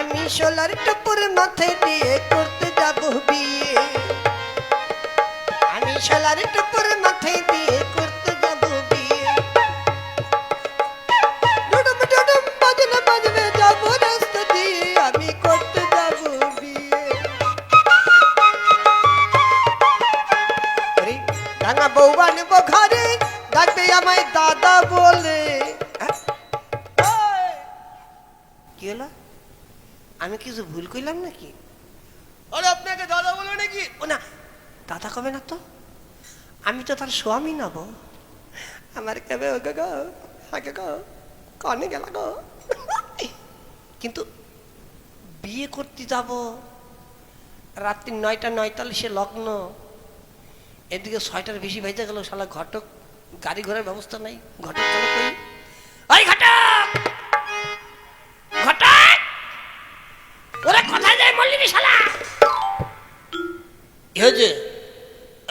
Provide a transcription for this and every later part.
আমি সোলার টুপুর মাথায় দিয়ে করতে যাব বিয়ে, আমি সোলার টুপুর মাথায় দিয়ে করতে যাব বিয়ে, ডুডুম ডুডুম বাজনা বাজবে যাব রাস্তা দিয়ে, আমি করতে যাব বিয়ে। রাঙা বউ বানবো ঘরে, ডাকবে আমায় দাদা বলে। কি হলো, আমি কিছু ভুল কইলাম নাকি? আরে আপনাকে দাদা বলবে নাকি? ও না, দাদা কবে না তো, আমি তো তার স্বামী নব। আমার কবে কনে গেল গো। কিন্তু বিয়ে করতে যাব রাত্রি 9টা 49 লগ্ন, এদিকে 6টার বেশি বেজে গেল। শালা ঘটক গাড়ি ঘোড়ার ব্যবস্থা নাই। ঘটক চলো কই, ওই ঘটক, ঘটক ওরা কোথায় যায় বললি রে শালা? কি হয়েছে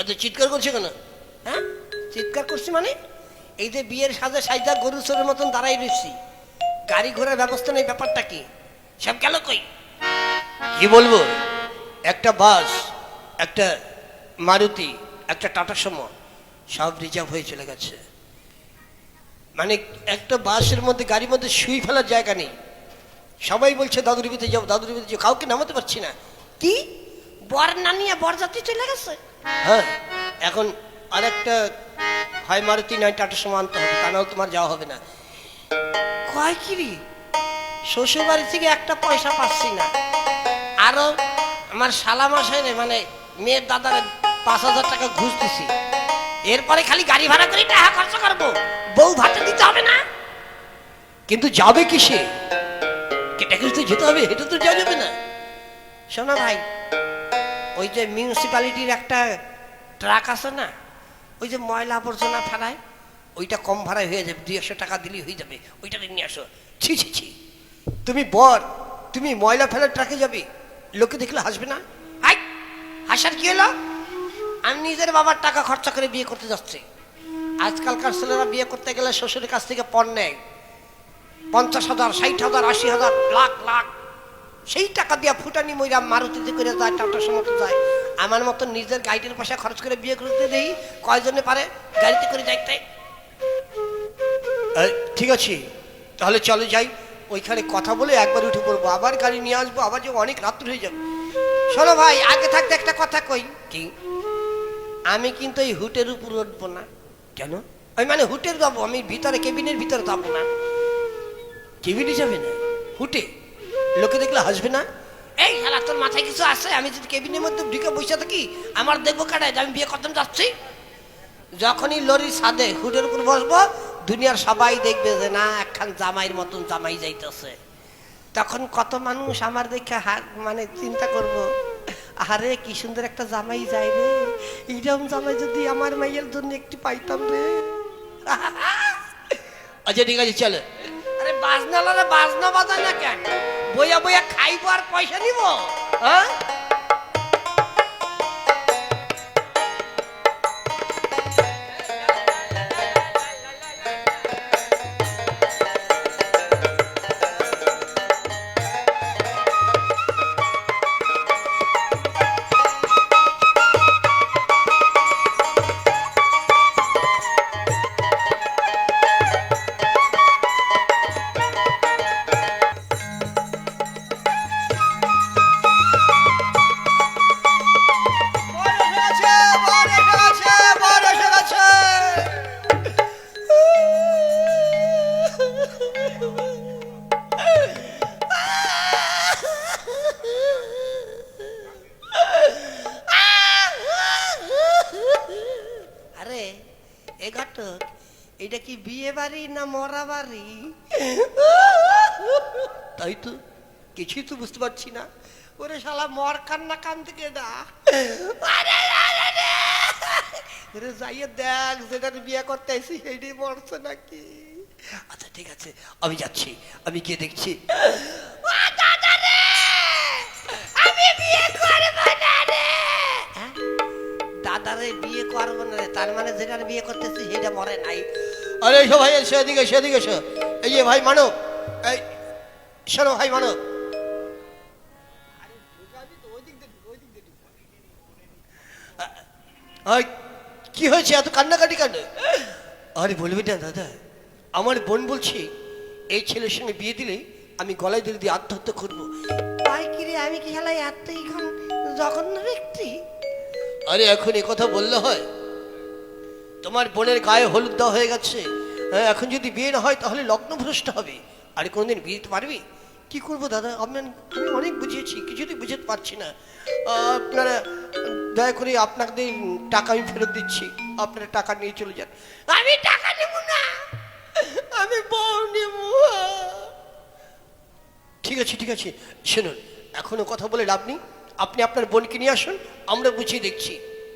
এত চিৎকার করছে কেন? হ্যাঁ চিৎকার করছি মানে, এই যে বিয়ের সাজে সাইজা গরু চোরের মতন দাঁড়াই রয়েছি, গাড়ি ঘোড়ার ব্যবস্থা নেই, ব্যাপারটা কি? সব গেল কই? কি বলবো, একটা বাস, একটা মারুতি, একটা টাটা সুমো সব রিজার্ভ হয়ে চলে গেছে। মানে একটা বাসের মধ্যে, গাড়ির মধ্যে শুই ফেলার জায়গা নেই। সবাই বলছে দাদুর বিয়েতে যাবো, দাদুর বিয়েতে যাবো, কাউকে নামাতে পারছি না। কি বর না নিয়ে বরযাত্রী চলে গেছে? হ্যাঁ, এখন আরেকটা হয় মারুতি নয় টাটা সুমো আনতে হবে, তা নাহলে তোমার যাওয়া হবে না। কয় কিরি, শ্বশুর বাড়ি থেকে একটা পয়সা পাচ্ছি না, আরো আমার শালা মশাইরে মানে মেয়ের দাদারে 5,000 টাকা ঘুষ দিছি, এরপরে খালি গাড়ি ভাড়া করে টাকা খরচ করবো, বউ ভাতে দিতে হবে না? কিন্তু যাবে কিসে? কেটে খুঁজতে যেতে হবে, এটা তো যাওয়া যাবে না। শোনো ভাই, ওই যে মিউনিসিপ্যালিটির একটা ট্রাক আছে না, ওই যে ময়লা আবর্জনা ফেলায়, ওইটা কম ভাড়ায় হয়ে যাবে, 200 টাকা দিলেই হয়ে যাবে, ওইটা নিয়ে আসো। ছি ছি ছি, তুমি বর, তুমি ময়লা ফেলার ট্রাকে যাবে, লোকে দেখলে হাসবে না? হাই, হাসার কি হলো? আমি নিজের বাবার টাকা খরচা করে বিয়ে করতে যাচ্ছি। আজকালকার ছেলেরা বিয়ে করতে গেলে শ্বশুরের কাছ থেকে পণ নেয় 50,000, 60,000, 80,000, লাখ লাখ, সেই টাকা দিয়া ফুটানি মইরা মারুতিতে করে যায়, টাটা সুমোতে যায়। আমার মতো নিজের গাড়ির পয়সা খরচ করে বিয়ে করতে দেই, কয়জনে পারে গাড়িতে করে যাইতে? ঠিক আছে, তাহলে চলে যাই, ওইখানে কথা বলে একবার উঠে পড়বো, আবার গাড়ি নিয়ে আসবো, আবার যে অনেক রাত্র হয়ে যাবে। শোনো ভাই, আগে থাকতে একটা কথা কই, কি? আমি কিন্তু এই হুটের উপর উঠবো না। কেন? ওই মানে হুটের যাবো, আমি ভিতরে কেবিনের ভিতরে যাবো না। কেবিনে যাবে না? হুটে? লোকে দেখলে হাসবে না? এই শালা, তোর মাথায় কিছু আছে? আমি যদি কেবিনের মধ্যে ঢুকে বসে থাকি, আমার দেখবো কাটায় যে আমি বিয়ে করতে যাচ্ছি? যখনই লরির ছাদে হুটের উপর বসবো, দুনিয়ার সবাই দেখবে যে না একখান জামাইয়ের মতন জামাই যাইতেছে, তখন কত মানুষ আমার দেখে মানে চিন্তা করব, আরে কি সুন্দর একটা জামাই যায় রে, এইরকম জামাই যদি আমার মাইয়ের জন্য একটু পাইতাম রে। আচ্ছা ঠিক আছে, চলো। আরে বাজনালারে বাজনা বাজায় না কেন? বইয়া বইয়া খাইবো আর পয়সা নিব? হ্যাঁ, এটা কি বিয়ে বাড়ি না মরা বাড়ি? তাই তো, কিছুই তো বুঝতে পারছি না। ওরে শালা, মর কান্না কান থেকে না, যাইয়ে দেখ যেটা বিয়ে করতে আইসি সেইটাই মরছে নাকি। আচ্ছা ঠিক আছে, আমি যাচ্ছি, আমি গিয়ে দেখছি। আমি বিয়ে করবো না রে। দাদারে বিয়ে করবো না রে, তার মানে যেটা বিয়ে করতেছি সেটা মরে নাই। আরে এসো ভাই, এসো এদিকে, এসো এদিকে, এসো। এই যে ভাই মানব, এই শোনো ভাই মানব, আর কি হয়েছে এত কান্নাকাটি কেন? আরে বলবি না দাদা, আমার বোন বলছি এই ছেলের সঙ্গে বিয়ে দিলে আমি গলায় দড়ি দিয়ে আত্মহত্যা করবো। তাই কি রে, আমি কি খেলাই এতই জঘন্য ব্যক্তি? আরে এখন এ কথা বললে হয়? তোমার বোনের গায়ে হলুদ দেওয়া হয়ে গেছে, হ্যাঁ, এখন যদি বিয়ে না হয় তাহলে লগ্ন ভ্রষ্ট হবে। আরে কোনোদিন বিয়ে দিতে পারবি? কি করবো দাদা, আমি অনেক বুঝিয়েছি, কিছুতেই বুঝতে পারছি না। আপনারা দয়া করে আপনাদের টাকা আমি ফেরত দিচ্ছি, আপনারা টাকা নিয়ে চলে যান। আমি টাকা নেব না, আমি বউ নেব। ঠিক আছে ঠিক আছে, শুনুন, এখনো কথা বলে লাভ নেই, আপনি আপনার বোনকে নিয়ে আসুন, আমরা বুঝিয়ে দেখছি।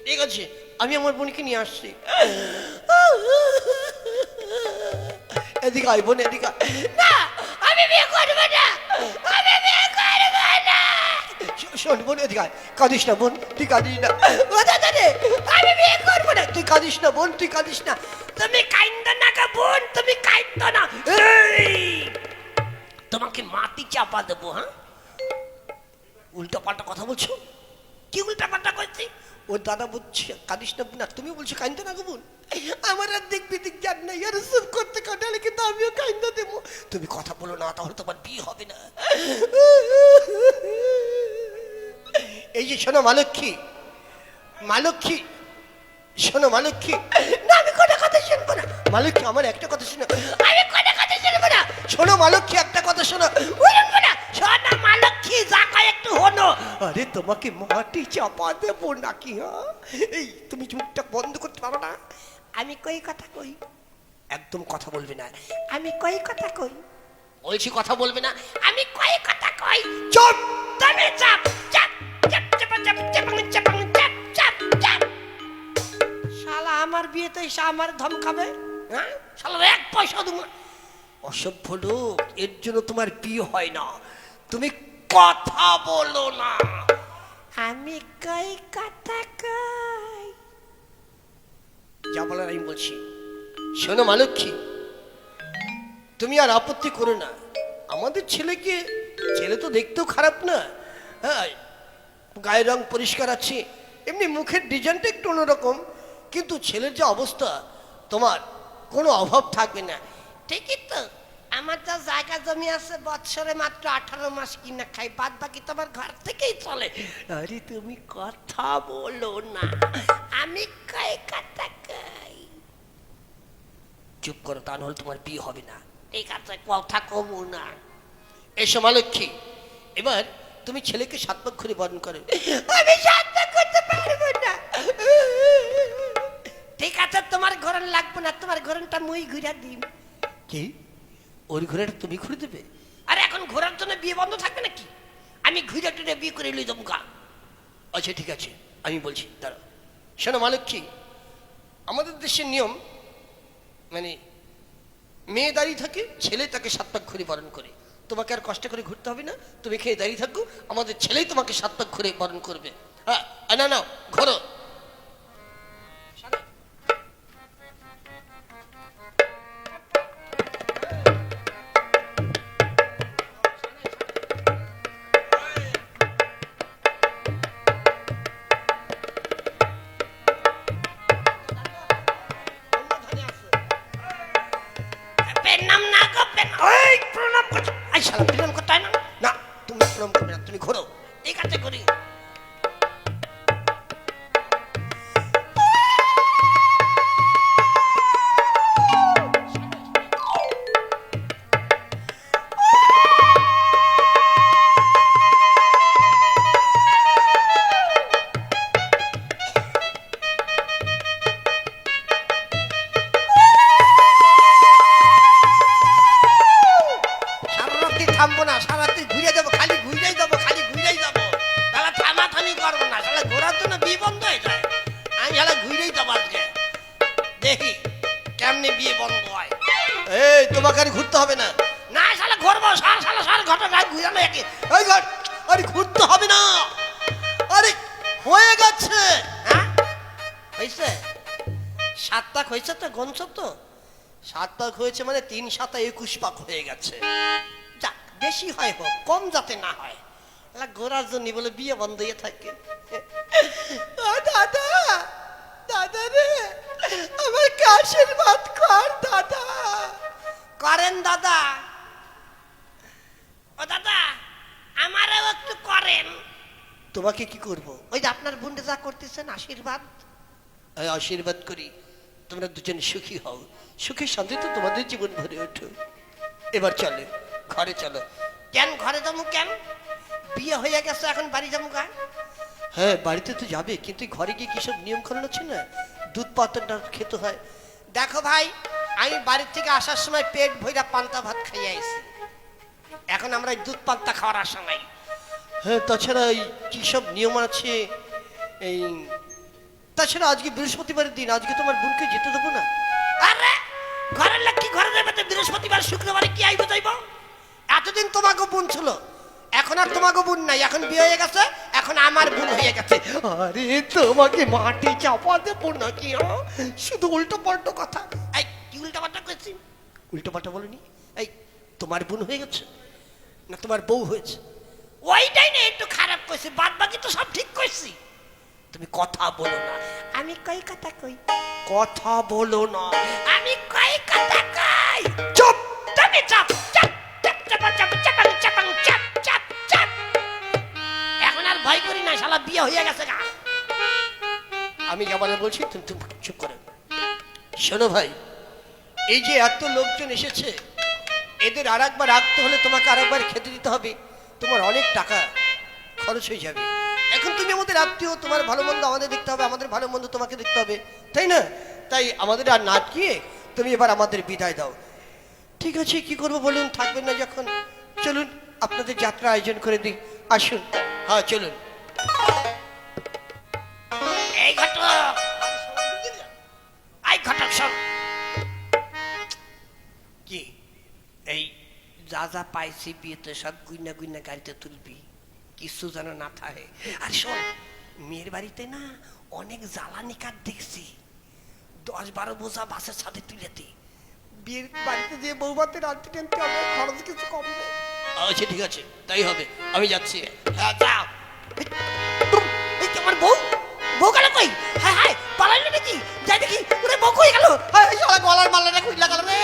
ঠিক আছে, আমি আমার বোনকে নিয়ে আসছি। এদিকে আয় বোন, এদিকে আয়। না আমি বিয়ে করব না, আমি বিয়ে করব না। শোন বোন, এদিকে আয়। কাঁদিস না বোন, তুই কাঁদিস না। ও দাদা রে, আমি বিয়ে করব না। তুই কাঁদিস না বোন, তুই কাঁদিস না। তুমি কাইন্দ না গো বোন, তুমি কাইন্দ না। এই, তোমাকে মাটি চাপা দেবো। হ্যাঁ, উল্টা পাল্টা কথা বলছো। কি উল্টা পাল্টা করছি? ওর দাদা বলছে কাঁদিস না বোন, আর তুমি বলছো কাঁদতে না গো বোন। আমার আর দেখবি দিক জান নাই, আর সব করতে কাটালে কিন্তু আমিও কাঁদতে দেবো। তুমি কথা বলো না, তাহলে তোমার বিয়ে হবে না। এই যে শোনো মালক্ষী, মালক্ষী, শোনো মালক্ষী। না আমি কোনো কথা শুনবো না, মালক্ষী আমার একটা কথা শোনো। আমি কোনো কথা শুনবো না, শোনো মালক্ষী, একটা কথা শোনো। শুনবো না। শোনা মালক্ষী, যা কয় একটু হনো। আরে তোমাকে মাটি চাপা দেবো নাকি? হ্যাঁ, এই তুমি চুপটা বন্ধ করতে পারো না? আমি কই কথা কই, একদম কথা বলবে না। আমি কই কথা কই, বলছি কথা বলবে না। আমি কই কথা কই। চুপ। তুমি চাপ চাপ চাপ চাপ চাপ চাপ চাপ চাপ চাপ চাপ। শালা আমার বিয়েতে এসে আমার ধমকাবে। হ্যাঁ, শালার এক পয়সা দেবো না। অসভ্য লোক, এর জন্য তোমার বিয়ে হয় না। তুমি কথা বলো না। আমি কই কথা কই। যা বলার আমি বলছি। শোনো মালক্ষী, তুমি আর আপত্তি করো না। আমাদের ছেলেকে, ছেলে তো দেখতেও খারাপ না, হ্যাঁ, গায়ের রং পরিষ্কার আছে, এমনি মুখের ডিজাইনটা একটু অন্যরকম, কিন্তু ছেলের যে অবস্থা, তোমার কোনো অভাব থাকবে না। ঠিকই তো, আমার যা জায়গা জমি আছে বৎসরে মাত্র 18 মাস কিনা খাই, বাদ বাকি তো আমার ঘর থেকেই চলে। আরে তুমি কথা বলো না। আমি কই কথা কই। চুপ করো, তা নাহলে তোমার বিয়ে হবে না। ঠিক আছে, কথা কমু না। এসো মালক্ষী, এবার তুমি ছেলেকে 7 পাক ঘুরে বরণ করো। আমি সাধ্য করতে পারবো না। ঠিক আছে, তোমার ঘরন লাগবে না, তোমার ঘরনটা মুই ঘুরা দিম। কি, ওর ঘোড়াটা তুমি ঘুরে দেবে? আরে এখন ঘোরার জন্য বিয়ে বন্ধ থাকবে নাকি? আমি ঘুরে টুরে বিয়ে করে লই যাবো গা। আচ্ছা ঠিক আছে, আমি বলছি দাঁড়াও। শোনো মালক্ষী, আমাদের দেশের নিয়ম, মানে মেয়ে দাঁড়িয়ে থাকে, ছেলে তাকে 7 পাক ঘুরে বরণ করে। তোমাকে আর কষ্ট করে ঘুরতে হবে না, তুমি খেয়ে দাঁড়িয়ে থাকো, আমাদের ছেলেই তোমাকে 7 পাক ঘুরে বরণ করবে। হ্যাঁ, না না, ঘোরো। প্রণাম না গো, ওই প্রণাম করছো। আই শালা, প্রণাম করতে হয় না? না, তুমি প্রণাম করবে না, তুমি ঘোরো। ঠিক আছে, করি। থামবো না, সারাতে ঘুরে যাবো, খালি ঘুরেই যাবো, খালি ঘুরেই যাবো। তাহলে থামাথামি করবো না, তাহলে ঘোরার জন্য বিয়ে বন্ধ হয়ে যায়। আমি শালা ঘুরেই যাবো আজকে, দেখি কেমনি বিয়ে বন্ধ হয়। এই তোমাকে আর ঘুরতে হবে না। না শালা ঘুরবো, সার শালা সার ঘটনা ঘুরানো একে। এই ঘর, আরে ঘুরতে হবে না, আরে হয়ে গেছে। হ্যাঁ হয়েছে, 7 পাক হয়েছে তো, গনছ তো। 7 পাক হয়েছে মানে 3 7 21 পাক হয়ে গেছে। যাক, বেশি হয় হোক, কম যাতে না হয়। ঘোরার জন্য বলে বিয়ে বন্ধ হয়ে থাকে। দাদা, দাদা রে, আমাকে আশীর্বাদ কর দাদা। করেন দাদা। ও দাদা, আমারও একটু করেন। তোমাকে কি করব? ওই যে আপনার বোনটা যা করতেছেন, আশীর্বাদ। আমি আশীর্বাদ করি তোমরা দুজন সুখী হও, সুখের শান্তি তো তোমাদের জীবন ভরে ওঠো। এবার চলে ঘরে চলো। কেন ঘরে যাবো কেন? বিয়ে হয়ে গেছে, এখন বাড়ি যাবো গা? হ্যাঁ বাড়িতে তো যাবে, কিন্তু ঘরে গিয়ে কিসব নিয়ম কানুন আছে না, দুধ পাতটা খেতে হয়। দেখো ভাই, আমি বাড়ির থেকে আসার সময় পেট ভইরা পান্তা ভাত খাইয়ে আইছি। এখন আমরা এই দুধ পান্তা খাওয়ার আশা নাই। হ্যাঁ তাছাড়া এই কিসব নিয়ম আছে, এই তাছাড়া আজকে বৃহস্পতিবারের দিন, আজকে তোমার বোনকে যেতে দেবো না। আরে ঘরের লোক কি ঘরে যাবে? তো বৃহস্পতিবার শুক্রবারে কি আইব যাইব? এতদিন তোমাকে বোন ছিল, এখন আর তোমাকে বোন নাই, এখন বিয়ে হয়ে গেছে, এখন আমার বোন হয়ে গেছে। আরে তোমাকে মাটি চাপা দেবো নাকি? শুধু উল্টো পাল্টো কথা। এই কি উল্টা পাল্টা করছি? উল্টো পাল্টা বলনি। এই তোমার বোন হয়ে গেছে না তোমার বউ হয়েছে? ওইটাই না একটু খারাপ কইছি, বাদ বাকি তো সব ঠিক কইছি। তুমি কথা বলো না। আমি কই কথা কই? কথা বলো না। আমি কই কথা কই? চুপ। তুমি চাপ চাপ চাপ চাপ চাপ চাপ চাপ চাপ চাপ চাপ। এখন আর ভয় করি না, শালা বিয়ে হয়ে গেছে গা। আমি যাবার বলছি, তুমি তুমি চুপ করো। শোনো ভাই, এই যে এত লোকজন এসেছে, এদের আর একবার রাখতে হলে তোমাকে আর একবার খেতে দিতে হবে, তোমার অনেক টাকা খরচ হয়ে যাবে। এখন তুমি আমাদের আত্মীয়, তোমার ভালো মন্দ আমাদের দেখতে হবে, আমাদের ভালো মন্দ তোমাকে দেখতে হবে, তাই না? তাই আমাদের আর না গিয়ে তুমি এবার আমাদের বিদায় দাও। ঠিক আছে, কি করবো বলুন, থাকবেন না যখন, চলুন আপনাদের যাত্রা আয়োজন করে দিই। আসুন, হ্যাঁ চলুন। এই ঘটক, এই ঘটক শোন। কি এই যা যা পাইছি বিয়েতে সব গুইনা গুইনা গাড়িতে তুলবি, কিছু যেন না থাকে। আর শোন, মেয়ের বাড়িতে না অনেক জ্বালানি কাঠ দেখছি, 10-12 বোঝা বাসের সাথে তুলে দি। বিয়ের বাড়িতে যে বৌভাতের আনতে টেনতে হবে, খরচ কিছু কম নেই। আচ্ছা ঠিক আছে, তাই হবে, আমি যাচ্ছি। হ্যাঁ যাও। এই কি আমার বউ? বউ গেল কই? হ্যাঁ হ্যাঁ পালাইলো নাকি? যাই দেখি, ওরে বউ কই গেল? গলার মাল্লাটা খুইলা গেল রে।